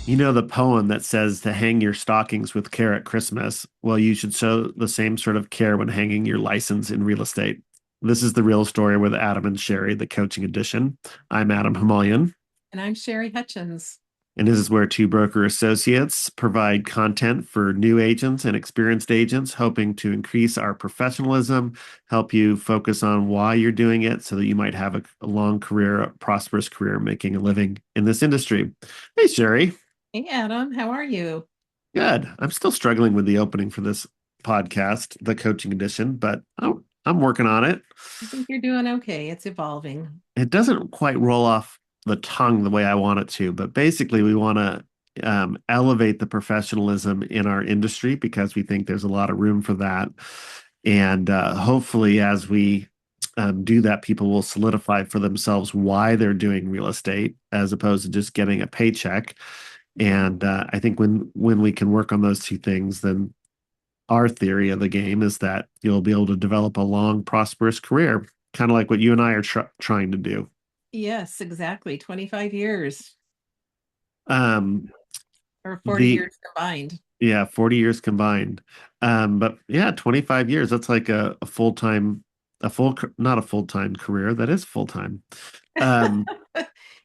You know the poem that says to hang your stockings with care at Christmas? Well, you should show the same sort of care when hanging your license in real estate. This is the real story with Adam and Sherry, the coaching edition. I'm Adam Hamalian, And I'm Sherry Hutchens. and this is where two broker associates provide content for new agents and experienced agents, hoping to increase our professionalism, help you focus on why you're doing it so that you might have a long career, a prosperous career making a living in this industry. Hey, Sherry. Hey, Adam, how are you? Good. I'm still struggling with the opening for this podcast, the coaching edition, but I'm working on it. I think you're doing okay. It's evolving. It doesn't quite roll off the tongue the way I want it to, but basically, we want to elevate the professionalism in our industry because we think there's a lot of room for that. And hopefully, as we do that, people will solidify for themselves why they're doing real estate as opposed to just getting a paycheck. And I think when we can work on those two things, then our theory of the game is that you'll be able to develop a long, prosperous career, kind of like what you and I are trying to do. Yes, exactly. 25 years Um, or 40 the years combined. Yeah, 40 years combined. But yeah, 25 years. That's like a full-time, not a full-time career. That is full-time. Um,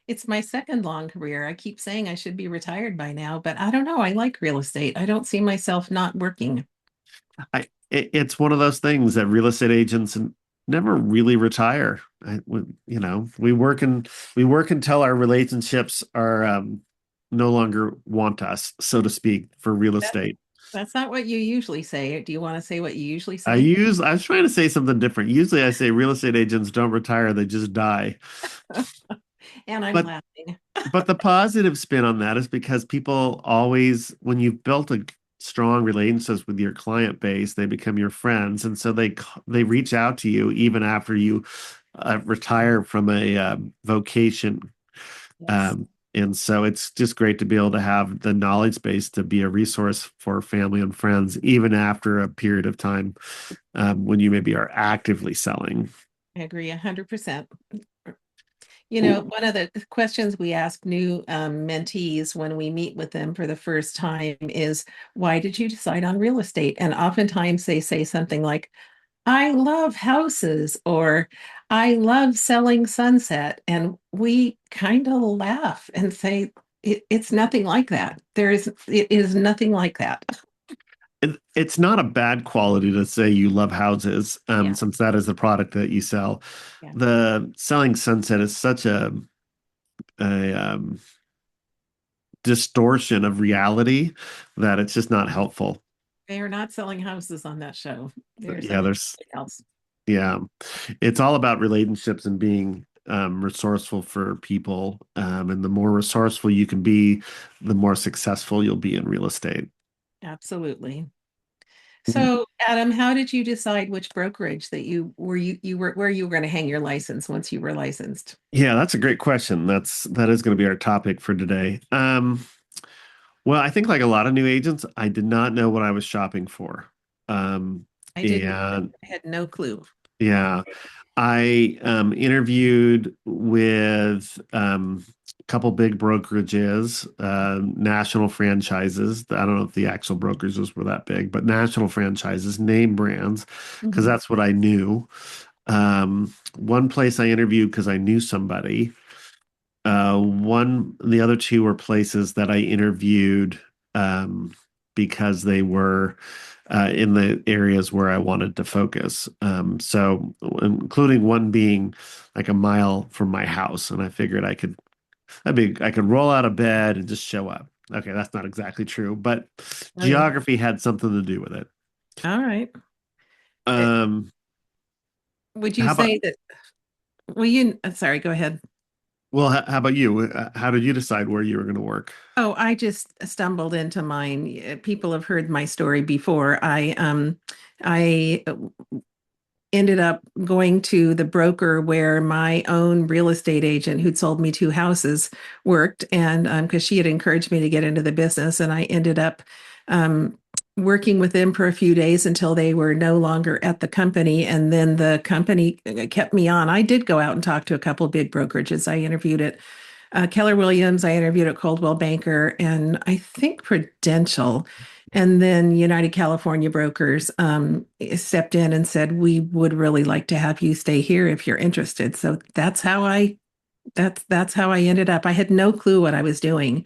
It's my second long career. I keep saying I should be retired by now, but I don't know. I like real estate. I don't see myself not working. it's one of those things that real estate agents never really retire. We work until our relationships are no longer want us, so to speak, for real That, estate. that's not what you usually say. Do you want to say what you usually say? I was trying to say something different. Usually I say real estate agents don't retire, they just die. And I'm But laughing. but the positive spin on that is because people always, when you've built a strong relationships with your client base, they become your friends, and so they reach out to you even after you retire from a vocation. Yes. And so it's just great to be able to have the knowledge base to be a resource for family and friends, even after a period of time when you maybe are actively selling. I agree 100%. You know, one of the questions we ask new mentees when we meet with them for the first time is, why did you decide on real estate? And oftentimes they say something like, I love houses, or I love selling sunset. And we kind of laugh and say, it's nothing like that. It is nothing like that. It's not a bad quality to say you love houses, Yeah. since that is the product that you sell. Yeah. The selling sunset is such a distortion of reality that it's just not helpful. They are not selling houses on that show. They're Yeah, selling there's something else. yeah, it's all about relationships and being resourceful for people. And the more resourceful you can be, the more successful you'll be in real estate. Absolutely. So, Adam, how did you decide which brokerage that you were where you were going to hang your license once you were licensed? Yeah, that's a great question. That is going to be our topic for today. Well, I think like a lot of new agents, I did not know what I was shopping for. I didn't either. And I had no clue. yeah, I interviewed with a couple big brokerages, national franchises. I don't know if the actual brokerages were that big, but national franchises, name brands, because Mhm. that's what I knew. One place I interviewed because I knew somebody. The other two were places that I interviewed because they were in the areas where I wanted to focus. So, including one being like a mile from my house, and I figured I could roll out of bed and just show up. Okay, that's not exactly true, but Oh yeah. geography had something to do with it. All right. Uh, Um, Would you how about say that? Well, you. Sorry. Go ahead. how about you? How did you decide where you were going to work? Oh, I just stumbled into mine. People have heard my story before. I ended up going to the broker where my own real estate agent who'd sold me two houses worked, and because she had encouraged me to get into the business, and I ended up um, working with them for a few days until they were no longer at the company, and then the company kept me on. I did go out and talk to a couple of big brokerages. I interviewed at Keller Williams, I interviewed at Coldwell Banker, and I think Prudential. And then United California Brokers stepped in and said, "We would really like to have you stay here if you're interested." So that's how I ended up. I had no clue what I was doing.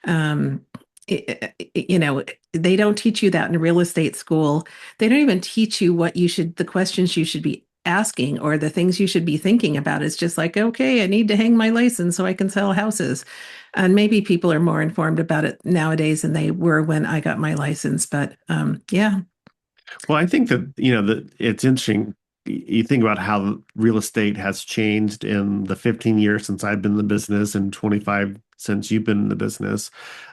Um, you know, they don't teach you that in real estate school. They don't even teach you the questions you should be asking or the things you should be thinking about. It's just like, okay, I need to hang my license so I can sell houses. And maybe people are more informed about it nowadays than they were when I got my license. But yeah. Well, I think that, that it's interesting. You think about how real estate has changed in the 15 years since I've been in the business and 25 since you've been in the business.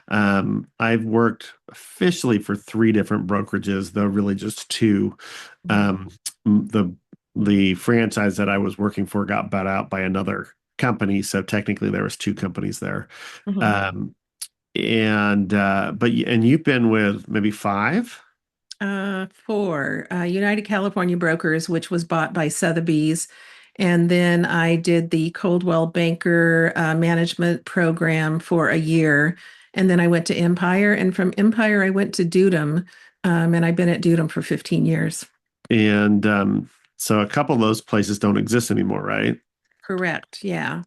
I've worked officially for three different brokerages, though really just two. Um, the the franchise that I was working for got bought out by another company, so technically there was two companies there. Mhm. Um, and you've been with maybe five. For United California Brokers, which was bought by Sotheby's. And then I did the Coldwell Banker management program for a year. And then I went to Empire. And from Empire, I went to Dudum. And I've been at Dudum for 15 years. And so a couple of those places don't exist anymore, right? Correct. Yeah.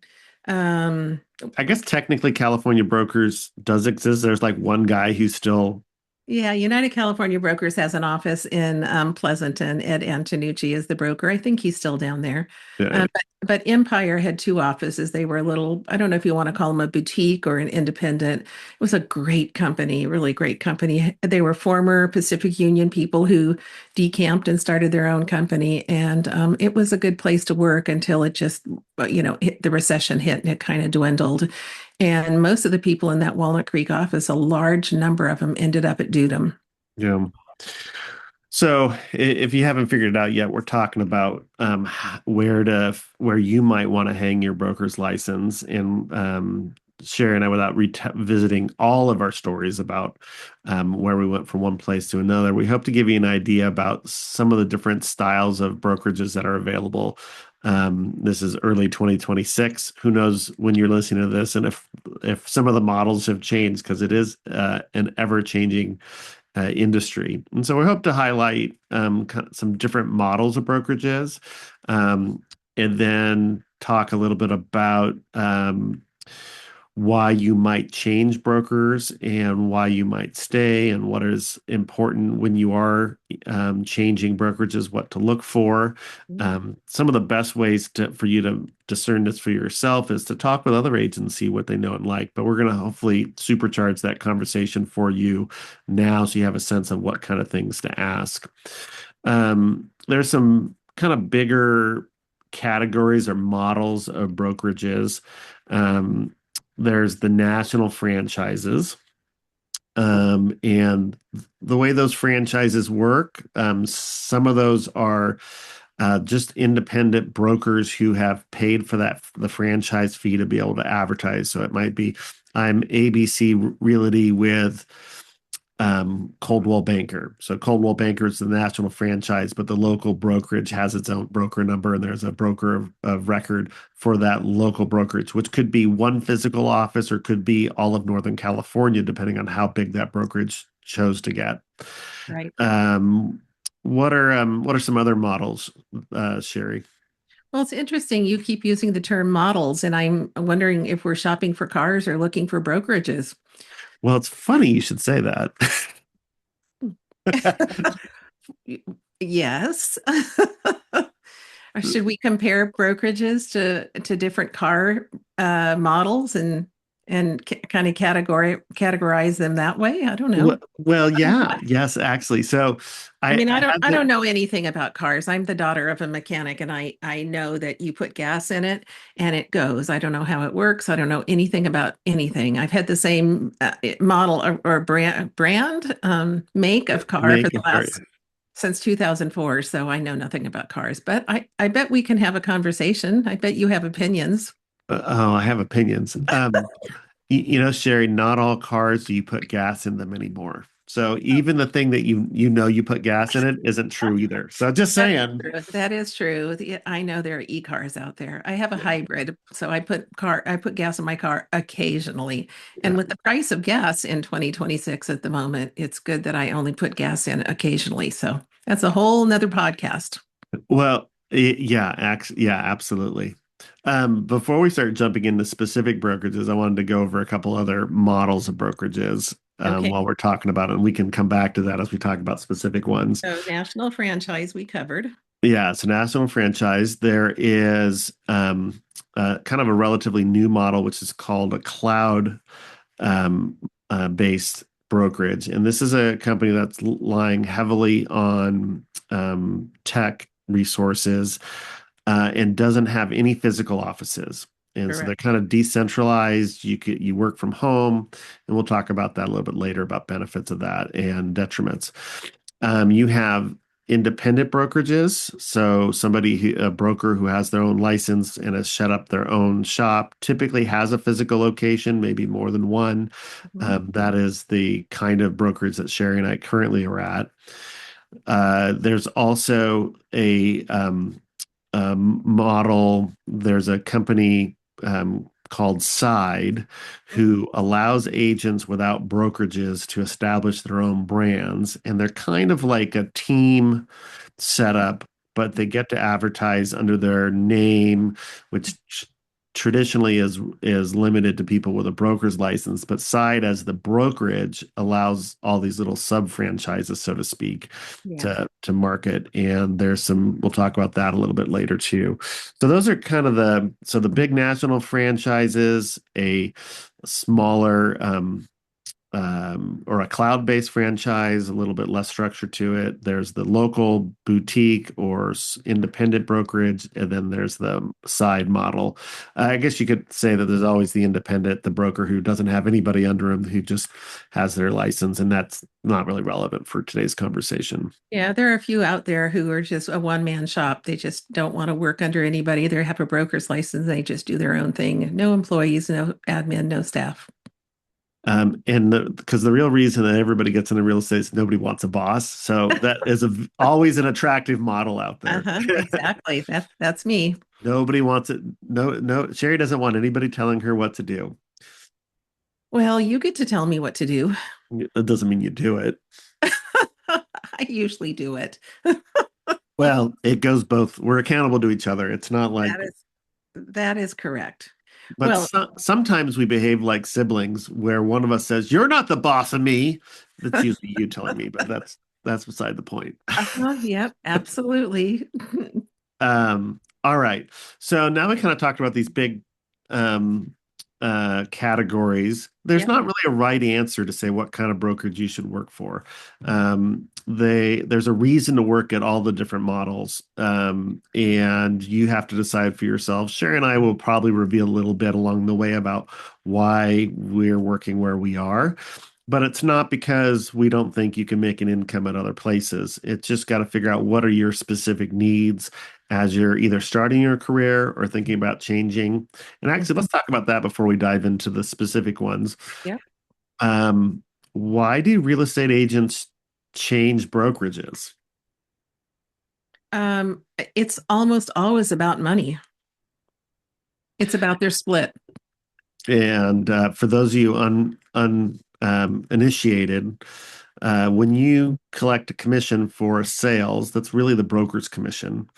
Um, I guess technically California Brokers does exist. There's like one guy who's still Yeah, United California Brokers has an office in Pleasanton. Ed Antonucci is the broker. I think he's still down there. uh, But Empire had two offices. They were a little, I don't know if you want to call them a boutique or an independent. It was a great company, really great company. They were former Pacific Union people who decamped and started their own company. And it was a good place to work until it just, the recession hit and it kind of dwindled. And most of the people in that Walnut Creek office, a large number of them ended up at Dudum. yeah. So if you haven't figured it out yet, we're talking about where you might want to hang your broker's license. And Sherry and I, without revisiting all of our stories about where we went from one place to another, we hope to give you an idea about some of the different styles of brokerages that are available. This is early 2026. Who knows when you're listening to this, and if some of the models have changed, because it is an ever-changing industry. And so we hope to highlight some different models of brokerages, and then talk a little bit about why you might change brokers and why you might stay and what is important when you are changing brokerages, what to look for. Some of the best ways for you to discern this for yourself is to talk with other agents, see what they know and like. But we're going to hopefully supercharge that conversation for you now so you have a sense of what kind of things to ask. There's some kind of bigger categories or models of brokerages. Um, there's the national franchises. And the way those franchises work, some of those are just independent brokers who have paid for the franchise fee to be able to advertise. So it might be I'm ABC Realty with Coldwell Banker. So Coldwell Banker is the national franchise, but the local brokerage has its own broker number, and there's a broker of record for that local brokerage, which could be one physical office or could be all of Northern California, depending on how big that brokerage chose to get. Right. Um, what are some other models, Sherry? Well, it's interesting. You keep using the term models, and I'm wondering if we're shopping for cars or looking for brokerages. Well, it's funny you should say that. Yes. Or should we compare brokerages to different car models and kind of categorize them that way? I don't know. Well, yeah, yes, actually. So I mean, I have I the don't know anything about cars. I'm the daughter of a mechanic, and I know that you put gas in it and it goes. I don't know how it works. I don't know anything about anything. I've had the same model or make of car for make the it very. last since 2004. So I know nothing about cars, but I bet we can have a conversation. I bet you have opinions. Oh, I have opinions. Sherry, not all cars do you put gas in them anymore. So even the thing that you put gas in it isn't true either. So just That's saying. true. That is true. I know there are e-cars out there. I have a hybrid, so I put gas in my car occasionally. And Yeah. with the price of gas in 2026 at the moment, it's good that I only put gas in occasionally. So that's a whole nother podcast. Well, yeah, yeah, absolutely. Before we start jumping into specific brokerages, I wanted to go over a couple other models of brokerages Okay. while we're talking about it. And we can come back to that as we talk about specific ones. So national franchise we covered. Yeah, it's a national franchise. There is kind of a relatively new model, which is called a cloud based brokerage. And this is a company that's lying heavily on tech resources and doesn't have any physical offices. And so they're Correct. kind of decentralized. You work from home, and we'll talk about that a little bit later about benefits of that and detriments. You have independent brokerages. So a broker who has their own license and has set up their own shop, typically has a physical location, maybe more than one. Mhm. That is the kind of brokerage that Sherry and I currently are at. There's also a model. There's a company called Side who allows agents without brokerages to establish their own brands. And they're kind of like a team setup, but they get to advertise under their name, which traditionally is limited to people with a broker's license. But Side as the brokerage allows all these little sub franchises, so to speak, Yeah. to market. And there's some, we'll talk about that a little bit later too. So those are kind of the big national franchises, a smaller or a cloud-based franchise, a little bit less structure to it. There's the local boutique or independent brokerage, and then there's the side model. I guess you could say that there's always the independent, the broker who doesn't have anybody under him, who just has their license, and that's not really relevant for today's conversation. Yeah, there are a few out there who are just a one-man shop. They just don't want to work under anybody. They have a broker's license. They just do their own thing. No employees, no admin, no staff. And because the real reason that everybody gets into real estate is nobody wants a boss. So that is always an attractive model out there. Uh-huh, exactly. That's me. Nobody wants it. No, no, Sherry doesn't want anybody telling her what to do. Well, you get to tell me what to do. That doesn't mean you do it. I usually do it. Well, it goes both. We're accountable to each other. It's not like, That is that is correct. but Well, sometimes we behave like siblings where one of us says, "You're not the boss of me." That's usually you telling me, but that's beside the point. yep, absolutely. All right. So now we kind of talked about these big um, categories. There's Yep. not really a right answer to say what kind of brokerage you should work for. There's a reason to work at all the different models, and you have to decide for yourself. Sherry and I will probably reveal a little bit along the way about why we're working where we are. But it's not because we don't think you can make an income at other places. It's just got to figure out what are your specific needs as you're either starting your career or thinking about changing. And actually, let's talk about that before we dive into the specific ones. Yep. Why do real estate agents change brokerages? It's almost always about money. It's about their split. And for those of you initiated, when you collect a commission for sales, that's really the broker's commission.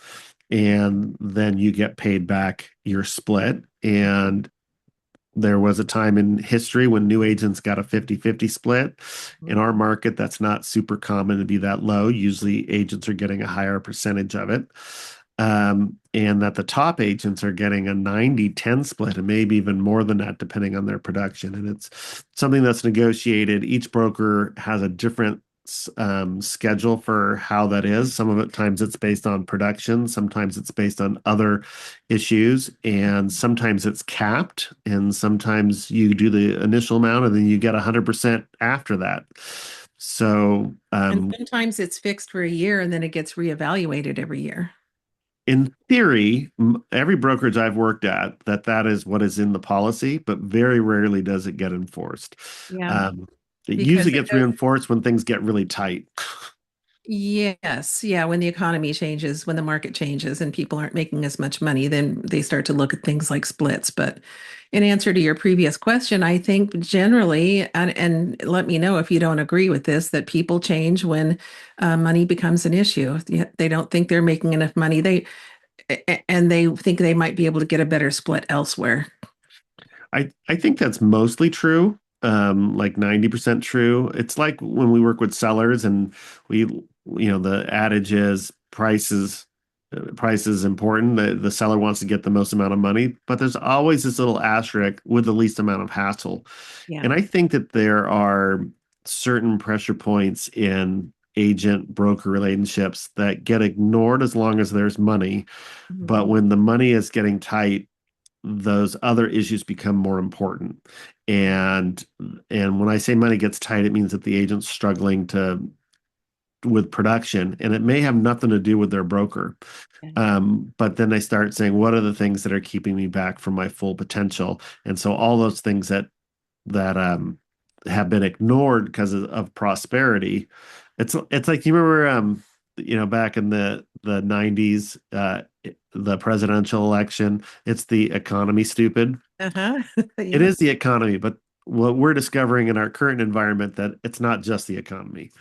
And then you get paid back your split. And there was a time in history when new agents got a 50-50 split. In our market, that's not super common to be that low. Usually agents are getting a higher percentage of it. And that the top agents are getting a 90-10 split and maybe even more than that, depending on their production. And it's something that's negotiated. Each broker has a different schedule for how that is. Some of it times it's based on production, sometimes it's based on other issues, and sometimes it's capped, and sometimes you do the initial amount and then you get 100% after that. So And sometimes it's fixed for a year and then it gets reevaluated every year. in theory, every brokerage I've worked at, that is what is in the policy, but very rarely does it get enforced. Yeah. Um, It usually because gets reinforced when things get really tight. yes, yeah, when the economy changes, when the market changes and people aren't making as much money, then they start to look at things like splits. But in answer to your previous question, I think generally, and let me know if you don't agree with this, that people change when money becomes an issue. They don't think they're making enough money. And they think they might be able to get a better split elsewhere. I think that's mostly true, like 90% true. It's like when we work with sellers and the adage is price is important. The seller wants to get the most amount of money, but there's always this little asterisk with the least amount of hassle. Yeah. And I think that there are certain pressure points in agent broker relationships that get ignored as long as there's money. But Mhm. when the money is getting tight, those other issues become more important. And and when I say money gets tight, it means that the agent's struggling to with production, and it may have nothing to do with their broker. Yeah. But then they start saying, what are the things that are keeping me back from my full potential? And so all those things that have been ignored because of prosperity. It's like you remember back in the 90s the presidential election, it's the economy stupid. Uh-huh. It Yep. is the economy, but what we're discovering in our current environment that it's not just the economy.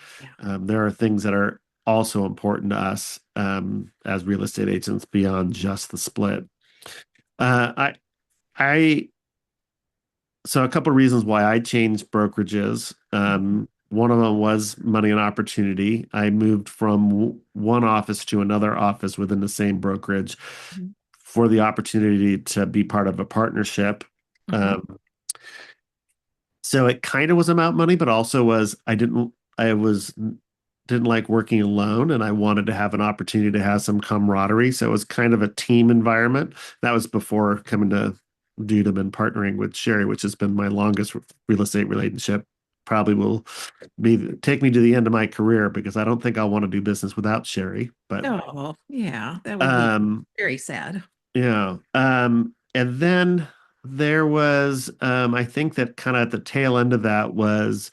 Yeah. There are things that are also important to us as real estate agents beyond just the split. Uh, I I so a couple of reasons why I changed brokerages. One of them was money and opportunity. I moved from one office to another office within the same brokerage Mhm. for the opportunity to be part of a partnership. Mhm. Um, so it kind of was about money, but also I was didn't like working alone and I wanted to have an opportunity to have some camaraderie. So it was kind of a team environment. That was before coming to Dudum and partnering with Sherry, which has been my longest real estate relationship. Probably will be take me to the end of my career because I don't think I'll want to do business without Sherry. But Oh, yeah, that would be um, very sad. yeah. And then there was I think that kind of at the tail end of that was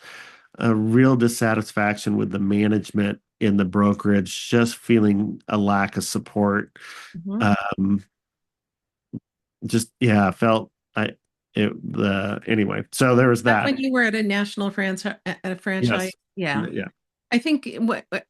a real dissatisfaction with the management in the brokerage, just feeling a lack of support. Mhm. Um, just yeah, felt I it the anyway. So there was That that. when you were at a national franchise, at a franchise, Yes. yeah. Yeah. I think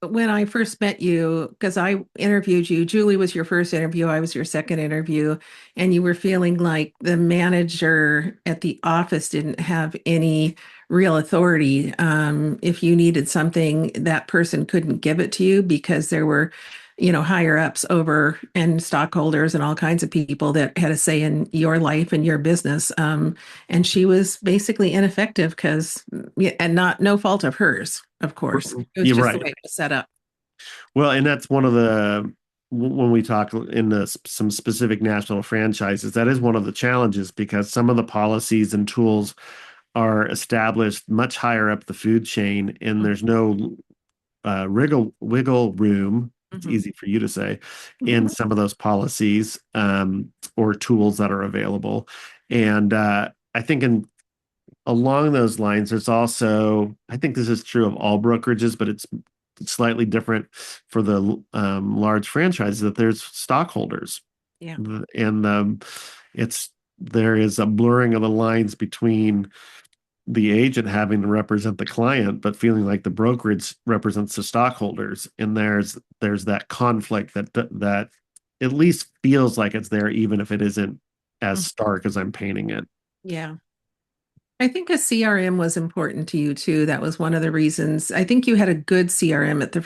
when I first met you, because I interviewed you, Julie was your first interview, I was your second interview, and you were feeling like the manager at the office didn't have any real authority. If you needed something, that person couldn't give it to you because there were, higher ups over and stockholders and all kinds of people that had a say in your life and your business. And she was basically ineffective because, and not no fault of hers, of course. It was You're just the right. way it was set up. Well, and that's one of the when we talk in some specific national franchises, that is one of the challenges because some of the policies and tools are established much higher up the food chain, and there's no wiggle room. It's Mhm. easy for you to say in Mhm. some of those policies or tools that are available. And I think in along those lines, there's also, I think this is true of all brokerages, but it's slightly different for the large franchises that there's stockholders. Yeah. And it's there is a blurring of the lines between the agent having to represent the client, but feeling like the brokerage represents the stockholders. And there's that conflict that at least feels like it's there, even if it isn't as Mhm. stark as I'm painting it. Yeah. I think a CRM was important to you too. That was one of the reasons. I think you had a good CRM at the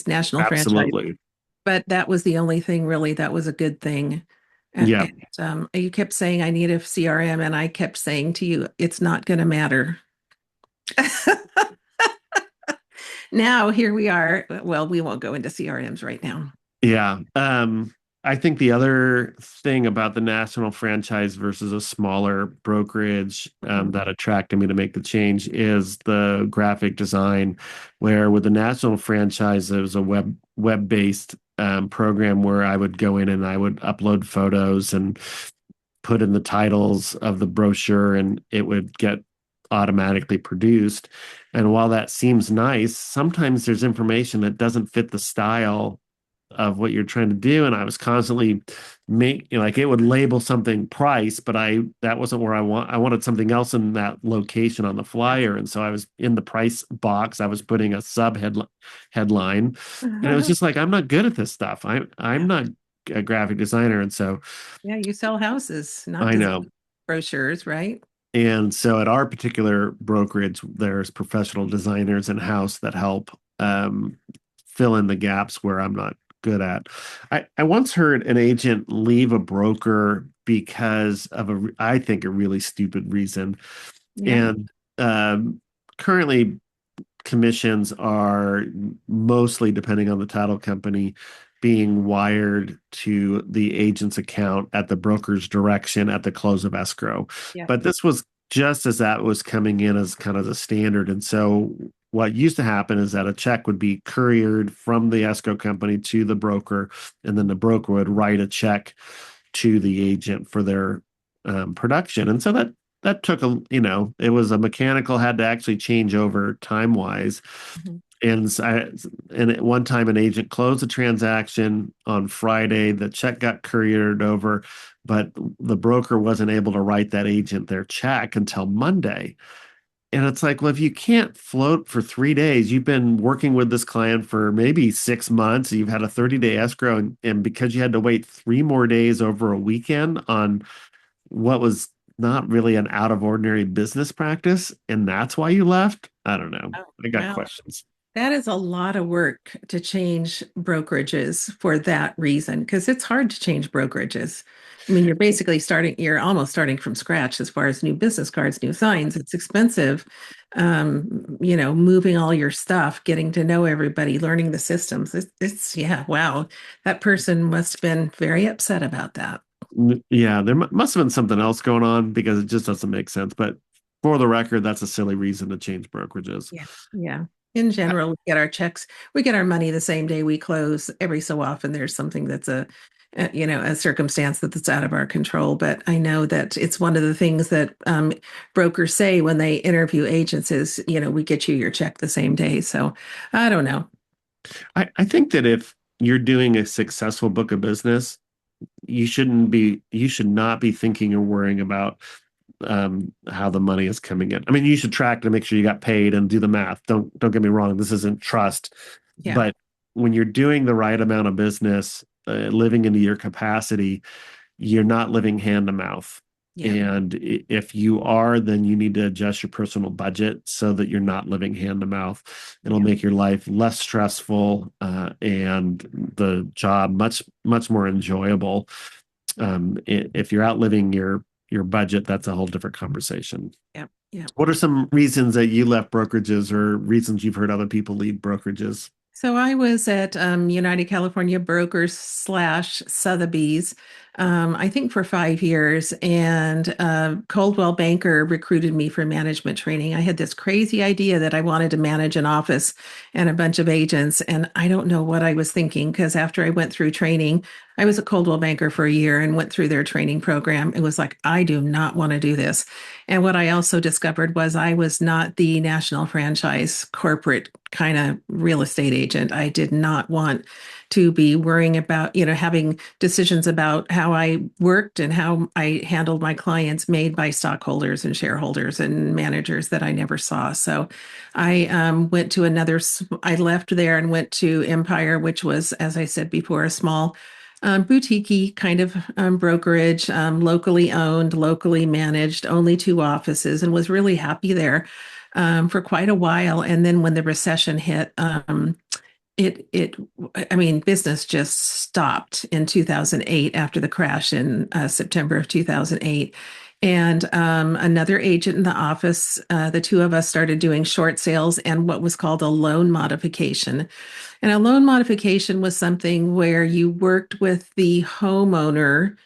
national franchise, Absolutely. but that was the only thing really that was a good thing. Yeah. And you kept saying, I need a CRM. And I kept saying to you, it's not going to matter. Now, here we are. Well, we won't go into CRMs right now. Yeah. I think the other thing about the national franchise versus a smaller brokerage Mhm. that attracted me to make the change is the graphic design, where with the national franchise, it was a web-based program where I would go in and I would upload photos and put in the titles of the brochure, and it would get automatically produced. And while that seems nice, sometimes there's information that doesn't fit the style of what you're trying to do. And I was constantly like it would label something price, but that wasn't where I wanted something else in that location on the flyer. And so I was in the price box, I was putting a headline. And it was Yeah. just like, I'm not good at this stuff. I'm Yeah. not a graphic designer. And so Yeah, you sell houses, not I design know. brochures, right? And so at our particular brokerage, there's professional designers in house that help fill in the gaps where I'm not good at. I once heard an agent leave a broker because of I think, a really stupid reason. Yeah. And um, currently, commissions are mostly, depending on the title company, being wired to the agent's account at the broker's direction at the close of escrow. Yeah. But this was just as that was coming in as kind of the standard. And so what used to happen is that a check would be couriered from the escrow company to the broker, and then the broker would write a check to the agent for their production. And so that took it was a mechanical, had to actually change over time wise. Mhm. And at one time, an agent closed the transaction on Friday. The check got couriered over, but the broker wasn't able to write that agent their check until Monday. And it's like, well, if you can't float for 3 days, you've been working with this client for maybe 6 months, you've had a 30-day escrow, and because you had to wait 3 more days over a weekend on what was not really an out of ordinary business practice, and that's why you left. I don't know. Oh, I got wow. questions. That is a lot of work to change brokerages for that reason, because it's hard to change brokerages. I mean, you're almost starting from scratch as far as new business cards, new signs. It's expensive, moving all your stuff, getting to know everybody, learning the systems. Yeah, wow. That person must have been very upset about that. Yeah, there must have been something else going on because it just doesn't make sense. But for the record, that's a silly reason to change brokerages. Yeah. Yeah. In general, we get our money the same day we close. Every so often, there's something that's a circumstance that's out of our control. But I know that it's one of the things that brokers say when they interview agents is, we get you your check the same day. So I don't know. I think that if you're doing a successful book of business, you should not be thinking or worrying about how the money is coming in. I mean, you should track to make sure you got paid and do the math. Don't get me wrong. This isn't trust, Yeah. but when you're doing the right amount of business, living into your capacity, you're not living hand to mouth. Yeah. And if you are, then you need to adjust your personal budget so that you're not living hand to mouth. It'll Yeah. make your life less stressful, and the job much, much more enjoyable. If you're outliving your budget, that's a whole different conversation. Yeah. Yeah. What are some reasons that you left brokerages, or reasons you've heard other people leave brokerages? So I was at United California Brokers slash Sotheby's, I think for 5 years, and Coldwell Banker recruited me for management training. I had this crazy idea that I wanted to manage an office and a bunch of agents, and I don't know what I was thinking because after I went through training, I was a Coldwell Banker for a year and went through their training program. It was like, I do not want to do this. And what I also discovered was I was not the national franchise corporate kind of real estate agent. I did not want to be worrying about, having decisions about how I worked and how I handled my clients made by stockholders and shareholders and managers that I never saw. So I I left there and went to Empire, which was, as I said before, a small boutique kind of brokerage, locally owned, locally managed, only two offices, and was really happy there for quite a while. And then when the recession hit, it I mean, business just stopped in 2008 after the crash in September of 2008. And another agent in the office, the two of us started doing short sales and what was called a loan modification. And a loan modification was something where you worked with the homeowner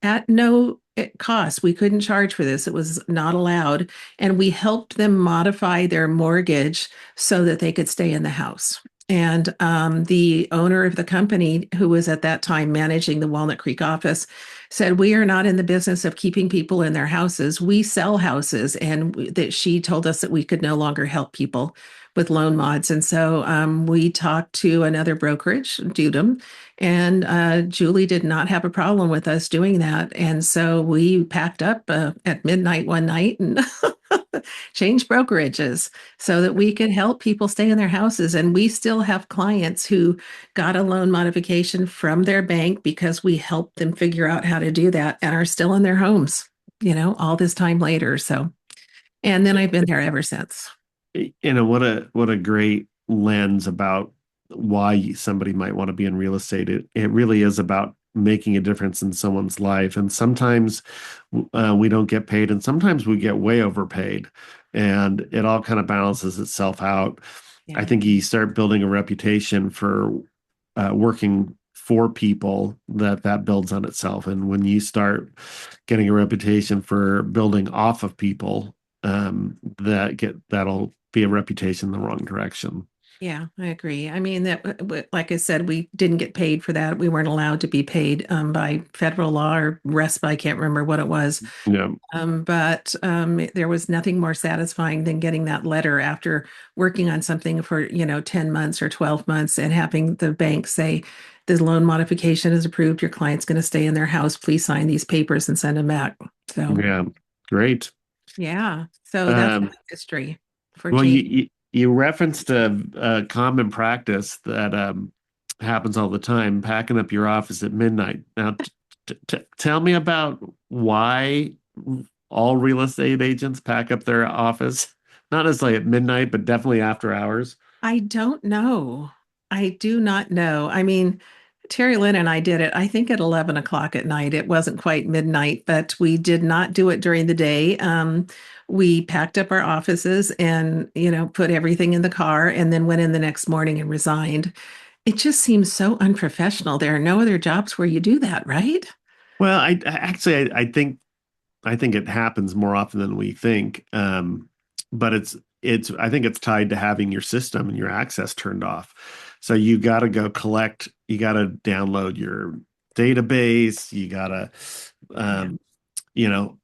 at no cost. We couldn't charge for this, it was not allowed. And we helped them modify their mortgage so that they could stay in the house. And the owner of the company, who was at that time managing the Walnut Creek office, said, "We are not in the business of keeping people in their houses. We sell houses." And that she told us that we could no longer help people with loan mods. And so we talked to another brokerage, Dudum, and Julie did not have a problem with us doing that. And so we packed up at midnight one night and changed brokerages so that we could help people stay in their houses. And we still have clients who got a loan modification from their bank because we helped them figure out how to do that and are still in their homes, all this time later. So, and then I've been there ever since. What a great lens about why somebody might want to be in real estate. It really is about making a difference in someone's life. And sometimes we don't get paid, and sometimes we get way overpaid, and it all kind of balances itself out. I Yeah. think you start building a reputation for working for people, that builds on itself. And when you start getting a reputation for building off of people, that'll be a reputation in the wrong direction. Yeah, I agree. I mean, like I said, we didn't get paid for that. We weren't allowed to be paid by federal law or RESPA. I can't remember what it was. Yeah. But there was nothing more satisfying than getting that letter after working on something for, 10 months or 12 months and having the bank say, "The loan modification is approved. Your client's going to stay in their house. Please sign these papers and send them back." So, Yeah. Great. yeah. So that's Um, history for well, change. you referenced a common practice that happens all the time, packing up your office at midnight. Now, tell me about why all real estate agents pack up their office, not necessarily at midnight, but definitely after hours. I don't know. I do not know. I mean, Terry Lynn and I did it, I think at 11 o'clock at night. It wasn't quite midnight, but we did not do it during the day. We packed up our offices and, put everything in the car and then went in the next morning and resigned. It just seems so unprofessional. There are no other jobs where you do that, right? Well, I think it happens more often than we think. But I think it's tied to having your system and your access turned off. So you got to download your database. You got to Yeah. um,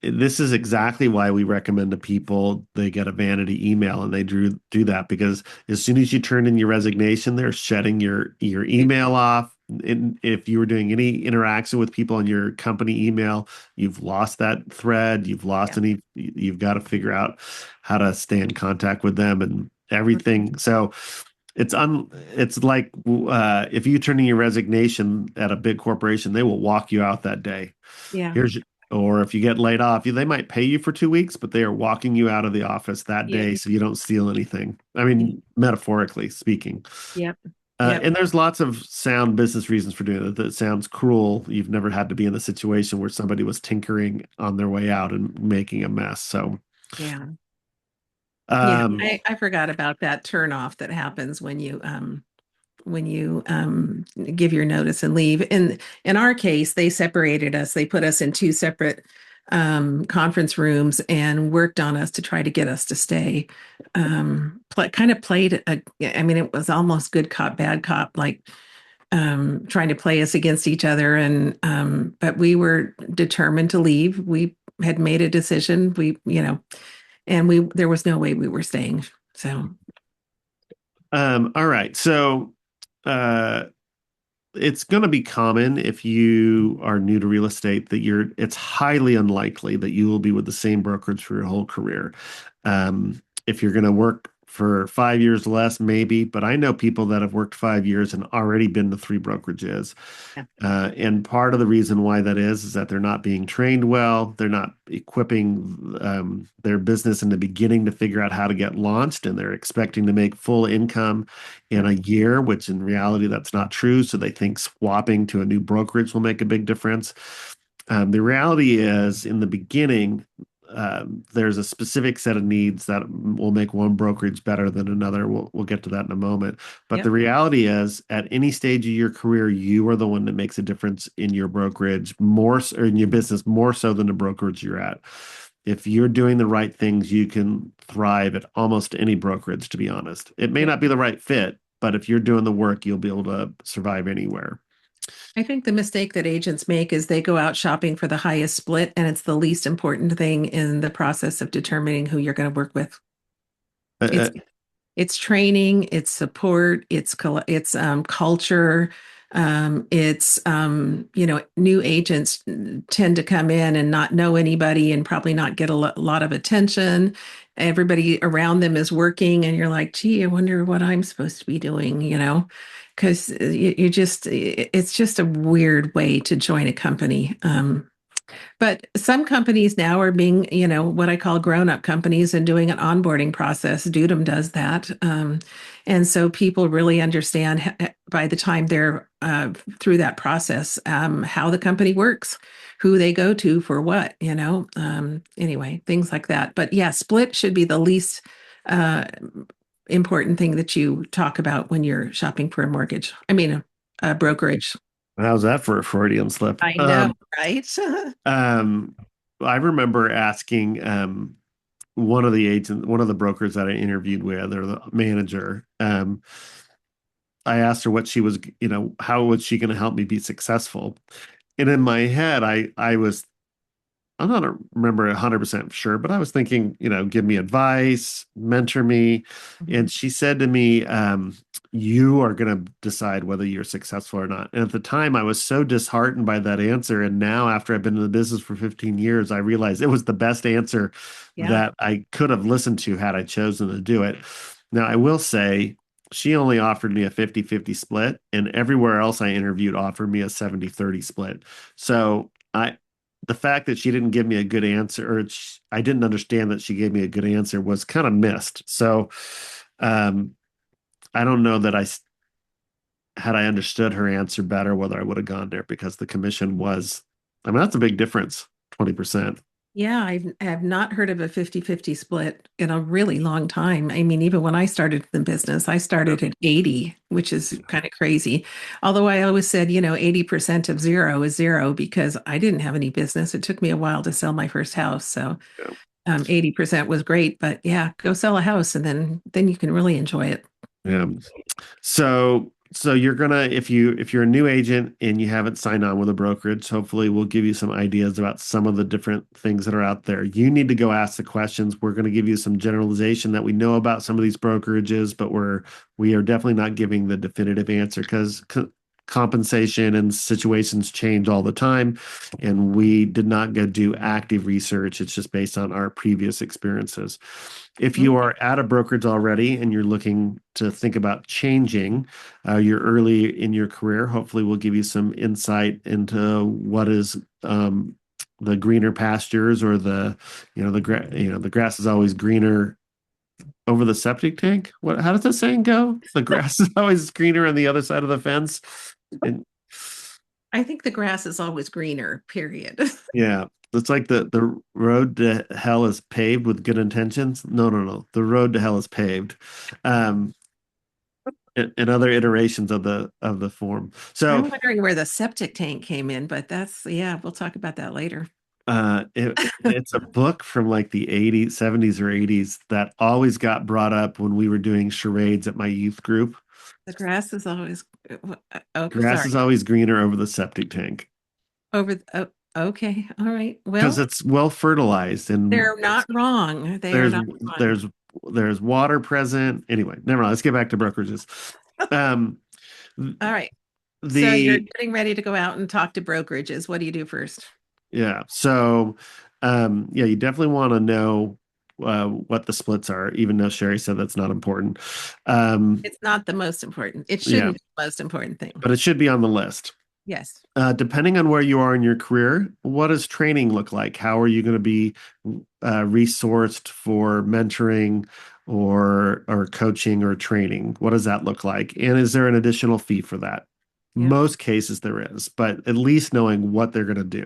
this is exactly why we recommend to people they get a vanity email and they do that, because as soon as you turn in your resignation, they're shutting your email off. And if you were doing any interaction with people on your company email, you've lost that thread. Yeah. You've got to figure out how to stay in contact with them and everything. So it's like if you turn in your resignation at a big corporation, they will walk you out that day. Yeah. Here's or if you get laid off, they might pay you for 2 weeks, but they are walking you out of the office that Yep. day so you don't steal anything. I Yep. mean, metaphorically speaking. Yep. Yep. And there's lots of sound business reasons for doing it. That sounds cruel. You've never had to be in the situation where somebody was tinkering on their way out and making a mess. So, Yeah. Yeah. um, I forgot about that turn off that happens when you give your notice and leave. In our case, they separated us. They put us in two separate conference rooms and worked on us to try to get us to stay. Kind of played I mean, it was almost good cop, bad cop, like trying to play us against each other. And but we were determined to leave. We had made a decision. And there was no way we were staying. So all right. So, uh, it's going to be common if you are new to real estate that it's highly unlikely that you will be with the same brokerage for your whole career. If you're going to work for 5 years less, maybe, but I know people that have worked 5 years and already been to three brokerages. yeah, And part of the reason why that is that they're not being trained well. They're not equipping their business in the beginning to figure out how to get launched, and they're expecting to make full income in yep, a year, which in reality that's not true. So they think swapping to a new brokerage will make a big difference. The reality is, in the beginning, there's a specific set of needs that will make one brokerage better than another. We'll get to that in a moment. But the yep, reality is, at any stage of your career, you are the one that makes a difference in your brokerage or in your business more so than the brokerage you're at. If you're doing the right things, you can thrive at almost any brokerage, to be honest. It may yep, not be the right fit, but if you're doing the work, you'll be able to survive anywhere. I think the mistake that agents make is they go out shopping for the highest split, and it's the least important thing in the process of determining who you're going to work with. Uh, It's uh, it's training, it's support, it's culture. It's new agents tend to come in and not know anybody and probably not get a lot of attention. Everybody around them is working, and you're like, gee, I wonder what I'm supposed to be doing, because it's just a weird way to join a company. But some companies now are being, what I call grown-up companies and doing an onboarding process. Dudum does that. And so people really understand by the time they're through that process, how the company works, who they go to for what, anyway, things like that. But yeah, split should be the least uh, important thing that you talk about when you're shopping for a mortgage. I mean, a brokerage. how's that for a Freudian slip? I know, right? Um, I remember asking one of the brokers that I interviewed with, or the manager. I asked her what she was, how was she going to help me be successful? And in my head, I'm not remember 100% sure, but I was thinking, give me advice, mentor me. And she said to me, you are going to decide whether you're successful or not. And at the time, I was so disheartened by that answer. And now, after I've been in the business for 15 years, I realized it was the best answer Yeah. that I could have listened to had I chosen to do it. Now, I will say, she only offered me a 50-50 split, and everywhere else I interviewed offered me a 70-30 split. So the fact that she didn't give me a good answer, or I didn't understand that she gave me a good answer, was kind of missed. So um, I don't know that had I understood her answer better, whether I would have gone there, because the commission was, I mean, that's a big difference, 20%. Yeah, I have not heard of a 50-50 split in a really long time. I mean, even when I started the business, I started at 80, which is kind of crazy. Although I always said, 80% of zero is zero because I didn't have any business. It took me a while to sell my first house. So Yeah. 80% was great, but yeah, go sell a house and then you can really enjoy it. Yeah. So you're gonna, if you're a new agent and you haven't signed on with a brokerage, hopefully we'll give you some ideas about some of the different things that are out there. You need to go ask the questions. We're going to give you some generalization that we know about some of these brokerages, but we are definitely not giving the definitive answer, because compensation and situations change all the time, and we did not go do active research. It's just based on our previous experiences. If you Okay. are at a brokerage already and you're looking to think about changing, you're early in your career, hopefully we'll give you some insight into what is the greener pastures, or the grass is always greener over the septic tank. How does that saying go? The grass is always greener on the other side of the fence. And I think the grass is always greener, period. yeah, it's like the road to hell is paved with good intentions. No, no, no. The road to hell is paved. Um, and other iterations of the form. So I'm wondering where the septic tank came in, but yeah, we'll talk about that later. it's a book from like the 80s, 70s or 80s that always got brought up when we were doing charades at my youth group. The grass is always, oh, Grass sorry, is always greener over the septic tank, oh, okay, all right. because Well, it's well fertilized, and they're not wrong. They are there's not wrong. there's there's water present. Anyway, never mind. Let's get back to brokerages. Um, All right. So you're the getting ready to go out and talk to brokerages. What do you do first? Yeah. So, yeah, you definitely want to know what the splits are, even though Sherry said that's not important. Um, It's not the most important. It yeah, shouldn't be the most important thing. but it should be on the list. Yes. Depending on where you are in your career, what does training look like? How are you going to be resourced for mentoring, or coaching or training? What does that look like? And is there an additional fee for that? Yeah. Most cases there is, but at least knowing what they're going to do.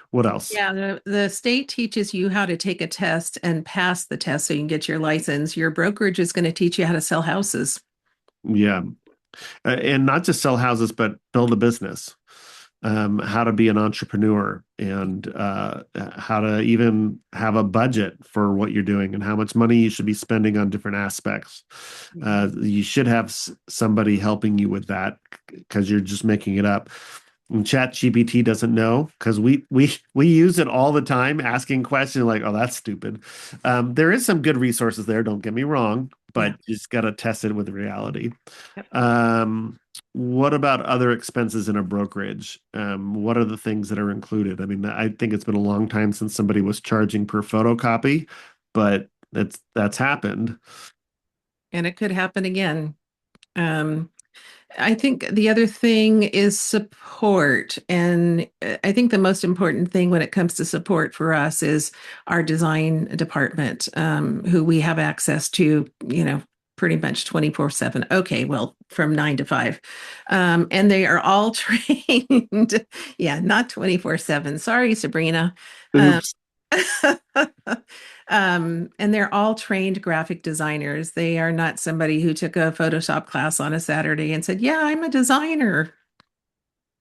What else? Yeah, the state teaches you how to take a test and pass the test so you can get your license. Your brokerage is going to teach you how to sell houses. Yeah. And not just sell houses, but build a business. how to be an entrepreneur, and how to even have a budget for what you're doing and how much money you should be spending on different aspects. You should have somebody helping you with that because you're just making it up. And Chat GPT doesn't know because we use it all the time, asking questions like, "Oh, that's stupid." There is some good resources there. Don't get me wrong, Yeah. but you just got to test it with reality. Yep. Um, what about other expenses in a brokerage? What are the things that are included? I mean, I think it's been a long time since somebody was charging per photocopy, but that's happened. And it could happen again. Um, I think the other thing is support. And I think the most important thing when it comes to support for us is our design department, who we have access to, pretty much 24/7. Okay, well, from 9 to 5. And they are all trained. Yeah, not 24/7. Sorry, Sabrina. Um, Oops. and they're all trained graphic designers. They are not somebody who took a Photoshop class on a Saturday and said, "Yeah, I'm a designer."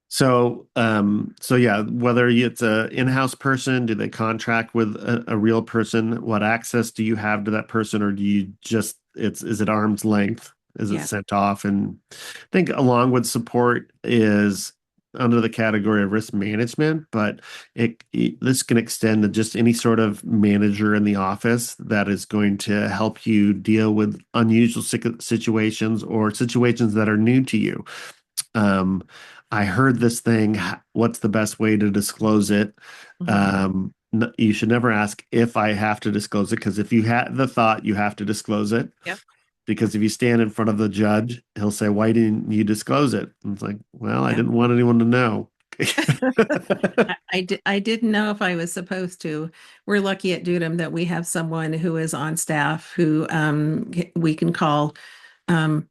So yeah, whether it's a in-house person, do they contract with a real person? What access do you have to that person, or do you just is it arm's length? Is it Yeah. sent off? And I think along with support is under the category of risk management, but this can extend to just any sort of manager in the office that is going to help you deal with unusual situations or situations that are new to you. um, I heard this thing. What's the best way to disclose it? Mhm. You should never ask if I have to disclose it, because if you had the thought, you have to disclose it. Yep. Because if you stand in front of the judge, he'll say, "Why didn't you disclose it?" And it's like, well, I Yep. didn't want anyone to know. I didn't know if I was supposed to. We're lucky at Dudum that we have someone who is on staff who we can call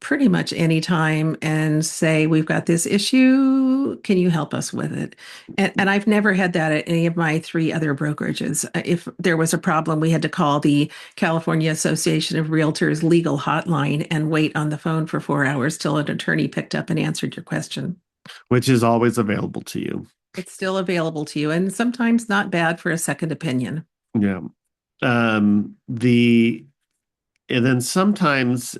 pretty much anytime and say, "We've got this issue. Can you help us with it?" And I've never had that at any of my three other brokerages. If there was a problem, we had to call the California Association of Realtors legal hotline and wait on the phone for 4 hours till an attorney picked up and answered your question. Which is always available to you. It's still available to you, and sometimes not bad for a second opinion. Yeah. The And then sometimes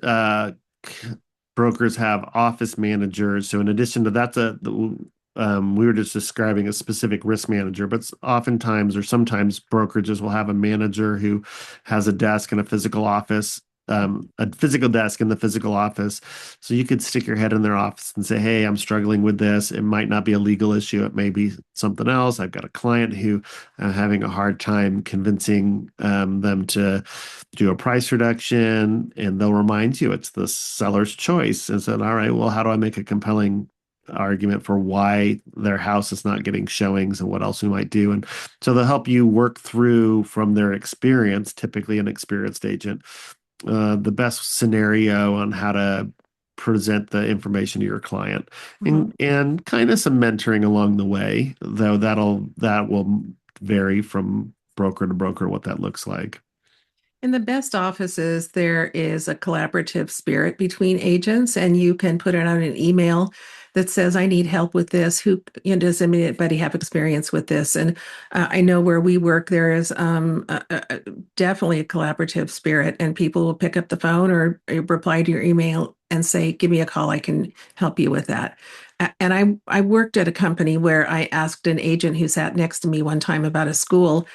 brokers have office managers. So in addition to that, we were just describing a specific risk manager, but oftentimes or sometimes brokerages will have a manager who has a desk and a physical desk in the physical office. So you could stick your head in their office and say, "Hey, I'm struggling with this. It might not be a legal issue. It may be something else. I've got a client who having a hard time convincing them to do a price reduction," and they'll remind you it's the seller's choice. And said, "All right, well, how do I make a compelling argument for why their house is not getting showings and what else we might do?" And so they'll help you work through from their experience, typically an experienced agent, the best scenario on how to present the information to your client, Mhm. and kind of some mentoring along the way, though that will vary from broker to broker what that looks like. In the best offices, there is a collaborative spirit between agents, and you can put it on an email that says, "I need help with this. Who, does anybody have experience with this?" And I know where we work, there is definitely a collaborative spirit, and people will pick up the phone or reply to your email and say, "Give me a call. I can help you with that." And I worked at a company where I asked an agent who sat next to me one time about a school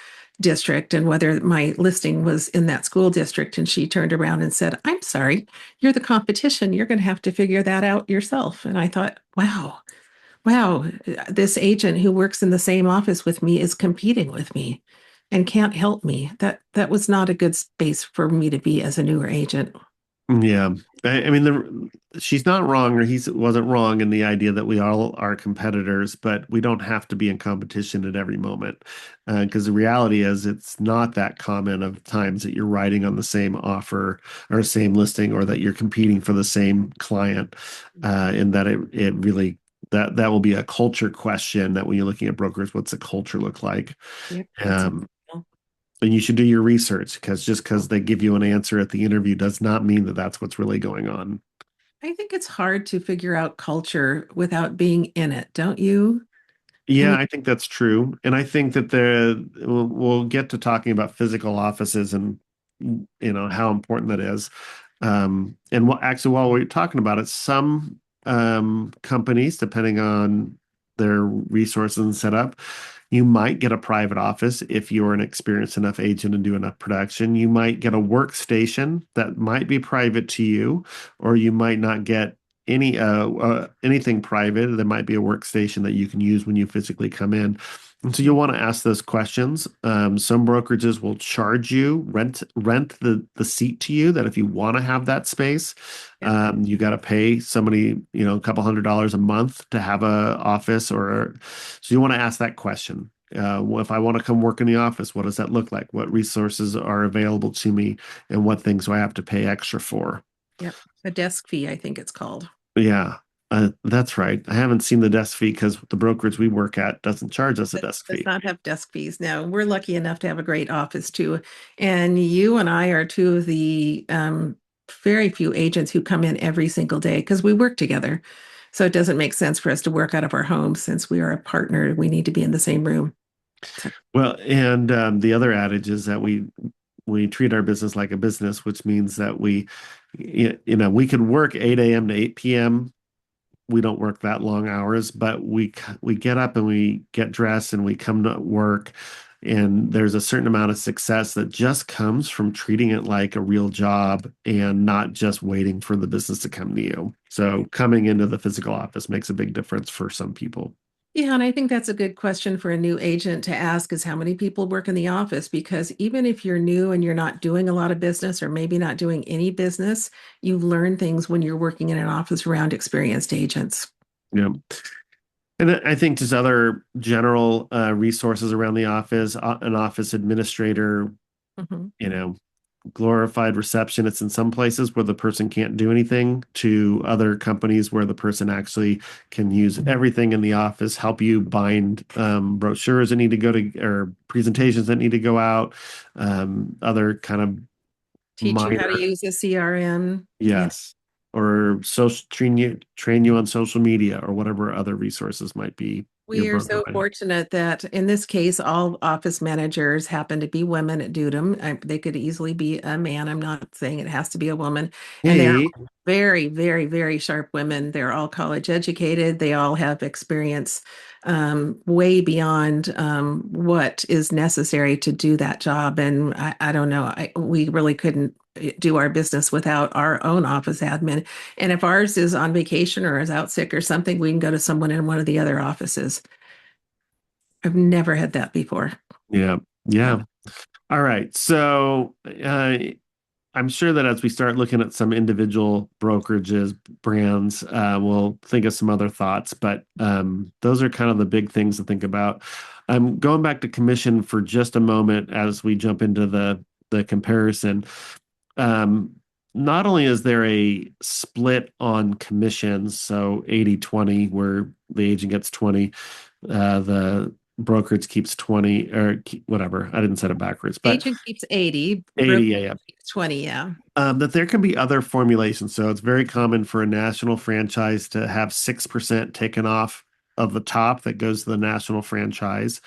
district and whether my listing was in that school district. And she turned around and said, "I'm sorry, you're the competition. You're going to have to figure that out yourself." And I thought, wow, this agent who works in the same office with me is competing with me and can't help me. That was not a good space for me to be as a newer agent. Yeah. I mean, she's not wrong, or he wasn't wrong in the idea that we all are competitors, but we don't have to be in competition at every moment. Because the reality is, it's not that common of times that you're writing on the same offer or same listing, or that you're competing for the same client. In that it really that will be a culture question, that when you're looking at brokers, what's the culture look like? Yep, that's Um, and you should do your research, because just because they give you an answer at the interview does not mean that that's what's really going on. I think it's hard to figure out culture without being in it, don't you? Yeah, I think that's true. And I think that we'll get to talking about physical offices and how important that is. And actually, while we're talking about it, some companies, depending on their resources and setup, you might get a private office if you're an experienced enough agent and do enough production. You might get a workstation that might be private to you, or you might not get anything private. There might be a workstation that you can use when you physically come in. And so you'll want to ask those questions. Some brokerages will charge you rent the seat to you. That if you want to have that space, Yep. you got to pay somebody a couple $100s a month to have a office. Or so you want to ask that question. Well, if I want to come work in the office, what does that look like? What resources are available to me, and what things do I have to pay extra for? Yep. A desk fee, I think it's called. Yeah, that's right. I haven't seen the desk fee because the brokerage we work at doesn't charge us a It desk does fee. not have desk fees. No, we're lucky enough to have a great office too. And you and I are two of the very few agents who come in every single day because we work together. So it doesn't make sense for us to work out of our homes since we are a partner. We need to be in the same room. So, Well, and the other adage is that we treat our business like a business, which means that we could work 8 a.m. to 8 p.m. We don't work that long hours, but we get up and we get dressed and we come to work. And there's a certain amount of success that just comes from treating it like a real job and not just waiting for the business to come to you. So coming into the physical office makes a big difference for some people. yeah, and I think that's a good question for a new agent to ask is how many people work in the office? Because even if you're new and you're not doing a lot of business or maybe not doing any business, you learn things when you're working in an office around experienced agents. Yeah. And I think just other general resources around the office, an office administrator, Mhm. you know, glorified receptionists in some places where the person can't do anything, to other companies where the person actually can use everything in the office, help you bind brochures that need to go to, or presentations that need to go out, other kind of Teach you how to minor, use a CRM. Yeah. yes, or social train you on social media or whatever other resources might be your We are broker so might have. fortunate that in this case, all office managers happen to be women at Dudum. They could easily be a man. I'm not saying it has to be a woman. And they're Hey, very, very, very sharp women. They're all college educated. They all have experience way beyond what is necessary to do that job. And I don't know, we really couldn't do our business without our own office admin. And if ours is on vacation or is out sick or something, we can go to someone in one of the other offices. I've never had that before. yeah, yeah. All right. So I'm sure that as we start looking at some individual brokerages, brands, we'll think of some other thoughts, but those are kind of the big things to think about. I'm going back to commission for just a moment as we jump into the comparison. Um, Not only is there a split on commissions, so 80-20, where the agent gets 20, the brokerage keeps 20, or whatever. I didn't set it backwards, but Agent keeps 80, 80, broker yeah, yeah. keeps 20, yeah. That there can be other formulations. So it's very common for a national franchise to have 6% taken off of the top that goes to the national franchise.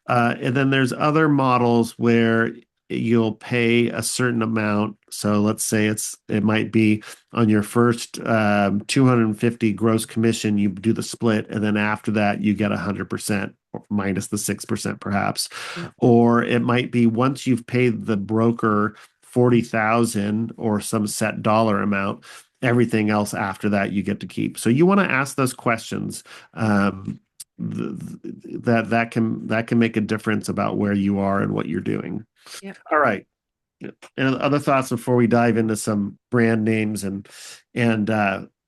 And then there's other models where you'll pay a certain amount. So let's say it might be on your first 250 gross commission, you do the split, and then after that you get 100% minus the 6% perhaps. Yeah. Or it might be once you've paid the broker 40,000 or some set dollar amount, everything else after that you get to keep. So you want to ask those questions. Um, that can make a difference about where you are and what you're doing. Yep. All right. And other thoughts before we dive into some brand names, and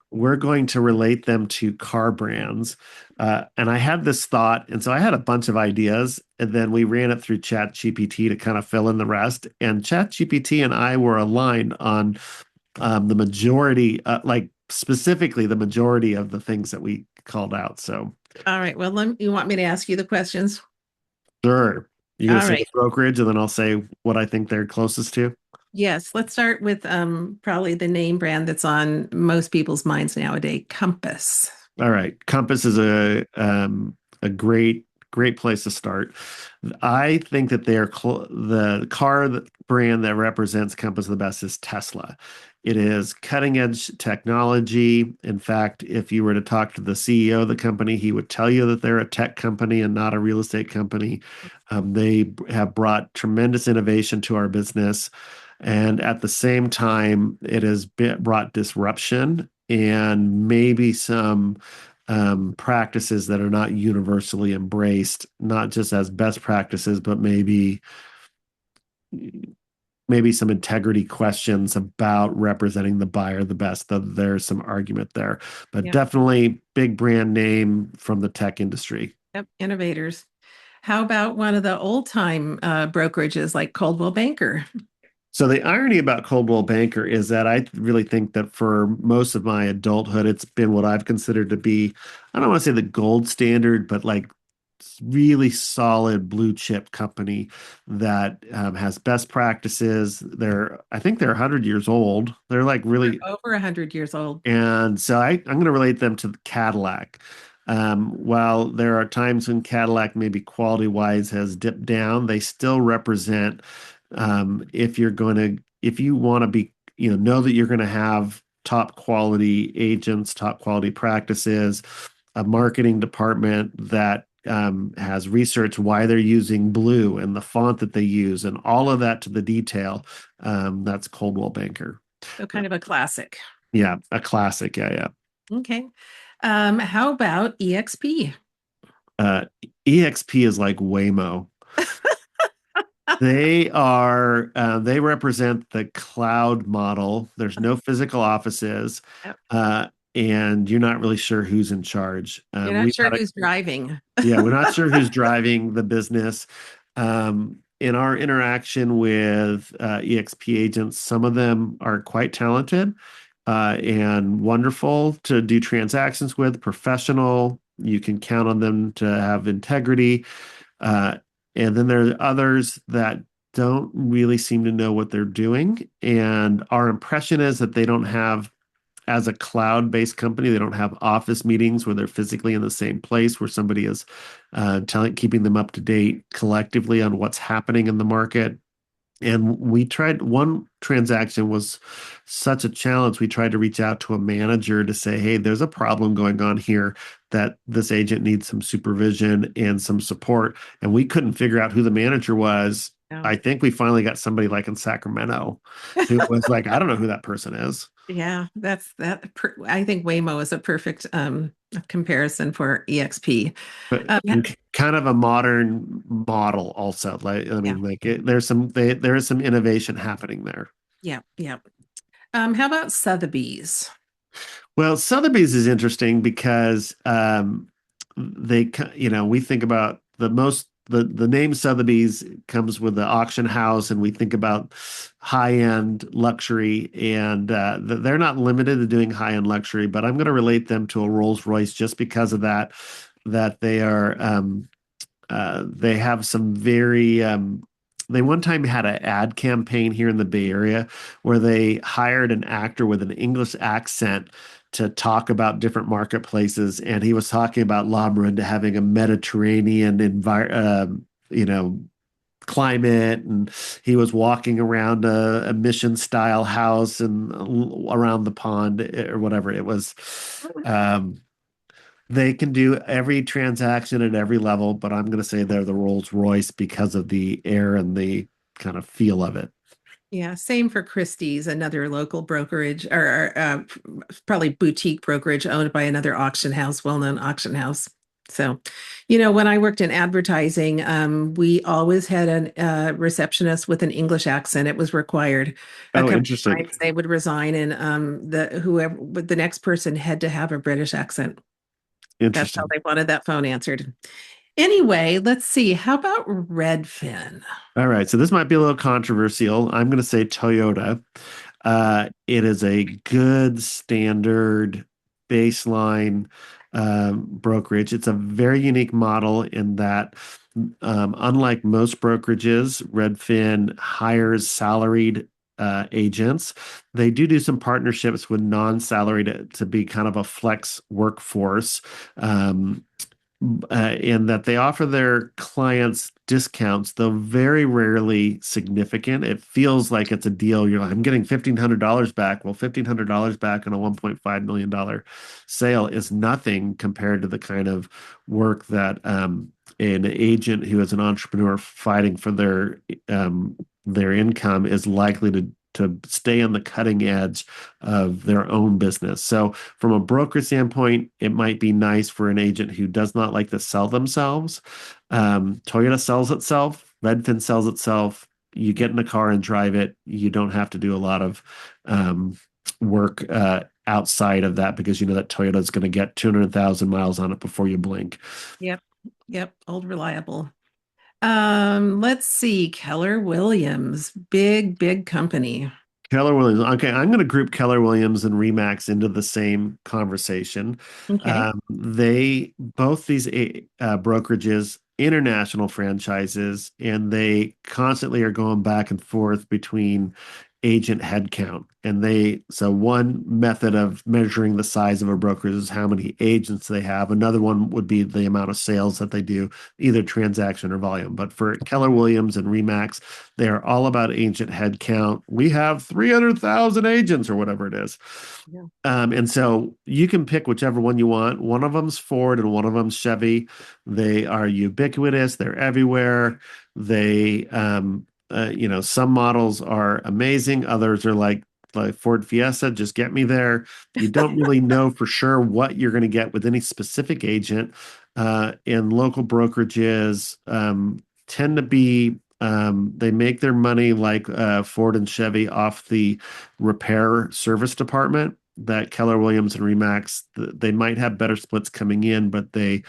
we're going to relate them to car brands. And I had this thought, and so I had a bunch of ideas, and then we ran it through Chat GPT to kind of fill in the rest. And Chat GPT and I were aligned on the majority, like specifically the majority of the things that we called out. So All right. Well, you want me to ask you the questions? sure. You're going to All say the right. brokerage, and then I'll say what I think they're closest to. Yes. Let's start with probably the name brand that's on most people's minds nowadays, Compass. All right. Compass is a a great place to start. I think that the brand that represents Compass the best is Tesla. It is cutting edge technology. In fact, if you were to talk to the CEO of the company, he would tell you that they're a tech company and not a real estate company. They have brought tremendous innovation to our business. And at the same time, it has brought disruption and maybe some practices that are not universally embraced, not just as best practices, but maybe some integrity questions about representing the buyer the best. Though there's some argument there, but Yeah. definitely big brand name from the tech industry. Yep. Innovators. How about one of the old time brokerages like Coldwell Banker? So the irony about Coldwell Banker is that I really think that for most of my adulthood, it's been what I've considered to be, I don't want to say the gold standard, but like really solid blue chip company that has best practices. I think they're 100 years old. They're like really, Over 100 years old. and so I'm going to relate them to Cadillac. While there are times when Cadillac maybe quality wise has dipped down, they still represent if you want to be, know that you're going to have top quality agents, top quality practices, a marketing department that has researched why they're using blue and the font that they use and all of that to the detail. That's Coldwell Banker. So kind of a classic. Yeah, a classic. Yeah, yeah. Okay. How about EXP? Uh, EXP is like Waymo. They represent the cloud model. There's no physical offices, Yep. uh, and you're not really sure who's in charge. You're not sure who's driving. Yeah, we're not sure who's driving the business. In our interaction with EXP agents, some of them are quite talented and wonderful to do transactions with, professional. You can count on them to have integrity. Uh, and then there are others that don't really seem to know what they're doing. And our impression is that they don't have, as a cloud-based company, they don't have office meetings where they're physically in the same place where somebody is keeping them up to date collectively on what's happening in the market. And we tried one transaction was such a challenge. We tried to reach out to a manager to say, hey, there's a problem going on here that this agent needs some supervision and some support. And we couldn't figure out who the manager was. No. I think we finally got somebody like in Sacramento who was like, I don't know who that person is. Yeah, that's that. I think Waymo is a perfect comparison for EXP. But Um, yeah, kind of a modern model also. Like, I yeah, mean, like there is some innovation happening there. yeah, yeah. How about Sotheby's? Well, Sotheby's is interesting because we think about the name Sotheby's comes with the auction house, and we think about high-end luxury, and they're not limited to doing high-end luxury, but I'm going to relate them to a Rolls-Royce just because of that they have some very they one time had an ad campaign here in the Bay Area where they hired an actor with an English accent to talk about different marketplaces, and he was talking about La Miranda having a Mediterranean climate, and he was walking around a mission style house and around the pond or whatever it was. Um, they can do every transaction at every level, but I'm going to say they're the Rolls Royce because of the air and the kind of feel of it. Yeah, same for Christie's, another local brokerage or probably boutique brokerage owned by another auction house, well-known auction house. So, when I worked in advertising, we always had a receptionist with an English accent. It was required. A Oh, couple of interesting. times they would resign, and the next person had to have a British accent. That's how Interesting. they wanted that phone answered. Anyway, let's see. How about Redfin? All right. So this might be a little controversial. I'm going to say Toyota. It is a good standard baseline brokerage. It's a very unique model in that, unlike most brokerages, Redfin hires salaried agents. They do some partnerships with non-salaried to be kind of a flex workforce. in that they offer their clients discounts, though very rarely significant. It feels like it's a deal. You're like, I'm getting $1,500 back. Well, $1,500 back on a $1.5 million sale is nothing compared to the kind of work that an agent who is an entrepreneur fighting for their income is likely to stay on the cutting edge of their own business. So from a broker standpoint, it might be nice for an agent who does not like to sell themselves. Toyota sells itself, Redfin sells itself. You get in a car and drive it. You don't have to do a lot of work outside of that because you know that Toyota is going to get 200,000 miles on it before you blink. Yep. Yep. Old reliable. Let's see. Keller Williams, big company. Keller Williams. Okay, I'm going to group Keller Williams and Remax into the same conversation. Okay. They both these brokerages, international franchises, and they constantly are going back and forth between agent headcount. And so one method of measuring the size of a brokerage is how many agents they have. Another one would be the amount of sales that they do, either transaction or volume. But for Keller Williams and Remax, they are all about agent headcount. We have 300,000 agents or whatever it is. Yeah. And so you can pick whichever one you want. One of them's Ford and one of them's Chevy. They are ubiquitous. They're everywhere. Some models are amazing. Others are like Ford Fiesta, just get me there. You don't really know for sure what you're going to get with any specific agent. And local brokerages tend to be they make their money like Ford and Chevy off the repair service department. That Keller Williams and Remax, they might have better splits coming in, but they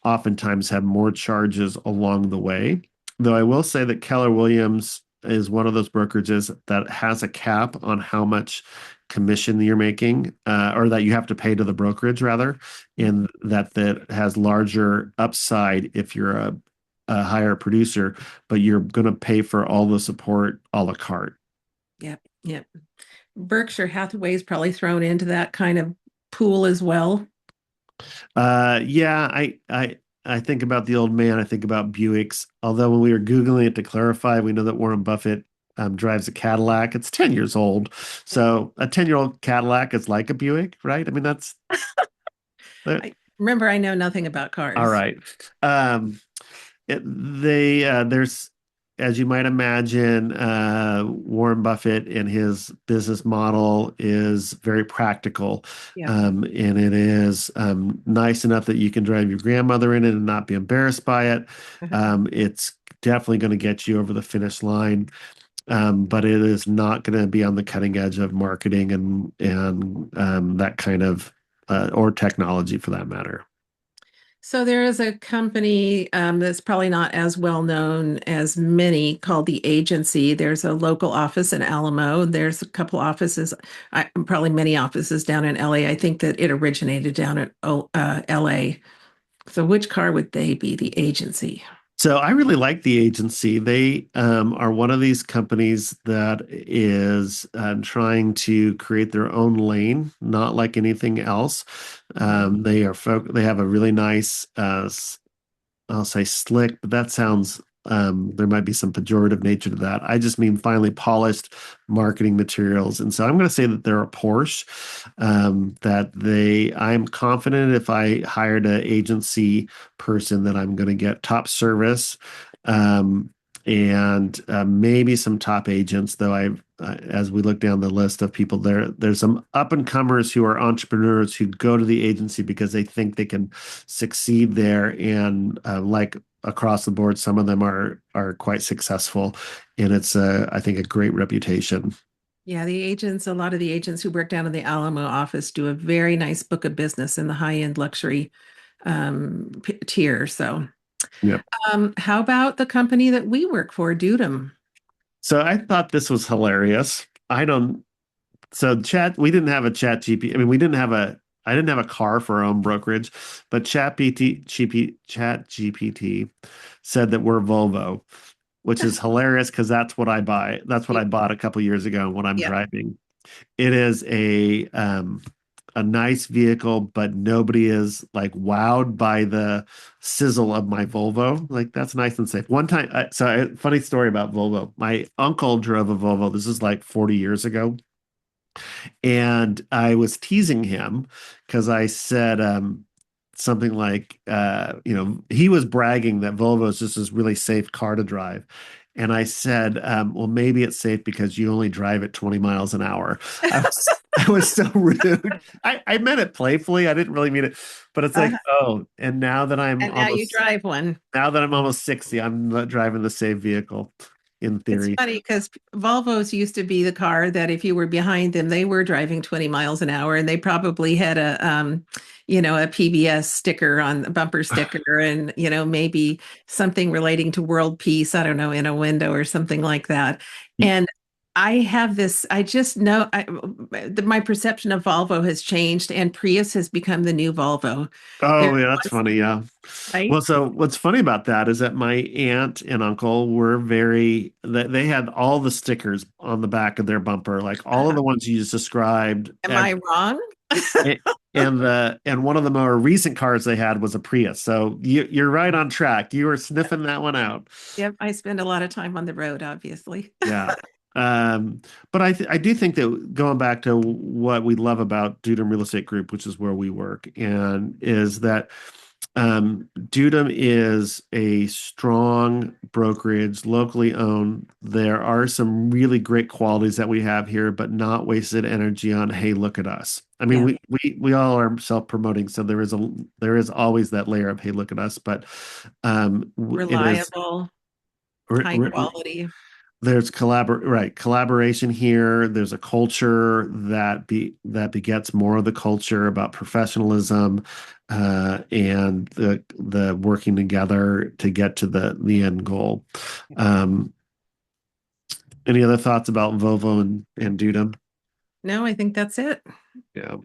oftentimes have more charges along the way. Though I will say that Keller Williams is one of those brokerages that has a cap on how much commission you're making, or that you have to pay to the brokerage rather, and that has larger upside if you're a higher producer, but you're going to pay for all the support a la carte. Yep. Yep. Berkshire Hathaway is probably thrown into that kind of pool as well. Yeah, I think about the old man. I think about Buicks. Although when we were Googling it to clarify, we know that Warren Buffett drives a Cadillac. It's 10 years old. So a 10-year-old Cadillac is like a Buick, right? I mean, that's Remember, I know nothing about all cars. right. Um, there's, as you might imagine, Warren Buffett and his business model is very practical, Yeah. and it is nice enough that you can drive your grandmother in it and not be embarrassed by it. It's definitely going to get you over the finish line, but it is not going to be on the cutting edge of marketing and that kind of or technology for that matter. So there is a company that's probably not as well known as many called the Agency. There's a local office in Alamo. There's a couple offices, probably many offices down in LA. I think that it originated down in LA. So which car would they be, the Agency? So I really like the agency. They are one of these companies that is trying to create their own lane, not like anything else. They have a really nice I'll say slick, but that sounds there might be some pejorative nature to that. I just mean finely polished marketing materials. And so I'm going to say that they're a Porsche. I'm confident if I hired an agency person that I'm going to get top service. And maybe some top agents, though as we look down the list of people there's some up and comers who are entrepreneurs who go to the agency because they think they can succeed there, and like across the board, some of them are quite successful, and it's I think a great reputation. Yeah, a lot of the agents who work down in the Alamo office do a very nice book of business in the high-end luxury tier. So, Yeah. how about the company that we work for, Dudum? So I thought this was hilarious. I don't. So we didn't have a chat GP. I mean, I didn't have a car for our own brokerage, but chat GPT said that we're Volvo, which is hilarious because that's what I buy. That's what I bought a couple years ago when I'm Yeah. driving. It is a nice vehicle, but nobody is like wowed by the sizzle of my Volvo. Like that's nice and safe. One time, funny story about Volvo. My uncle drove a Volvo. This is like 40 years ago. And I was teasing him because I said something like, he was bragging that Volvo is just this really safe car to drive. And I said, well, maybe it's safe because you only drive at 20 miles an hour. I was so rude. I meant it playfully. I didn't really mean it, but it's like, Uh, oh, and and now you drive one. now that I'm almost 60, I'm not driving the same vehicle in It's theory. funny because Volvos used to be the car that if you were behind them, they were driving 20 miles an hour, and they probably had a PBS sticker on the bumper sticker, and maybe something relating to world peace, I don't know, in a window or something like that. And I have this, I just know my perception of Volvo has changed, and Prius has become the new Volvo. There Oh, yeah, that's was, funny. Yeah. right? Well, so what's funny about that is that my aunt and uncle were they had all the stickers on the back of their bumper, like all of Uh, the ones you just described. am I wrong? And one of the more recent cars they had was a Prius. So you're right on track. You were sniffing that one out. Yep, I spend a lot of time on the road, obviously. Yeah. Um, but I do think that going back to what we love about Dudum Real Estate Group, which is where we work, and is that Dudum is a strong brokerage, locally owned. There are some really great qualities that we have here, but not wasted energy on, hey, look at us. I mean, Yeah, we all are self-promoting, so there is always that layer of, hey, look at us, but it is reliable, high quality. there's collaboration here. There's a culture that begets more of the culture about professionalism, and the working together to get to the end goal. Um, any other thoughts about Volvo and Dudum? No, I think that's it. Yeah.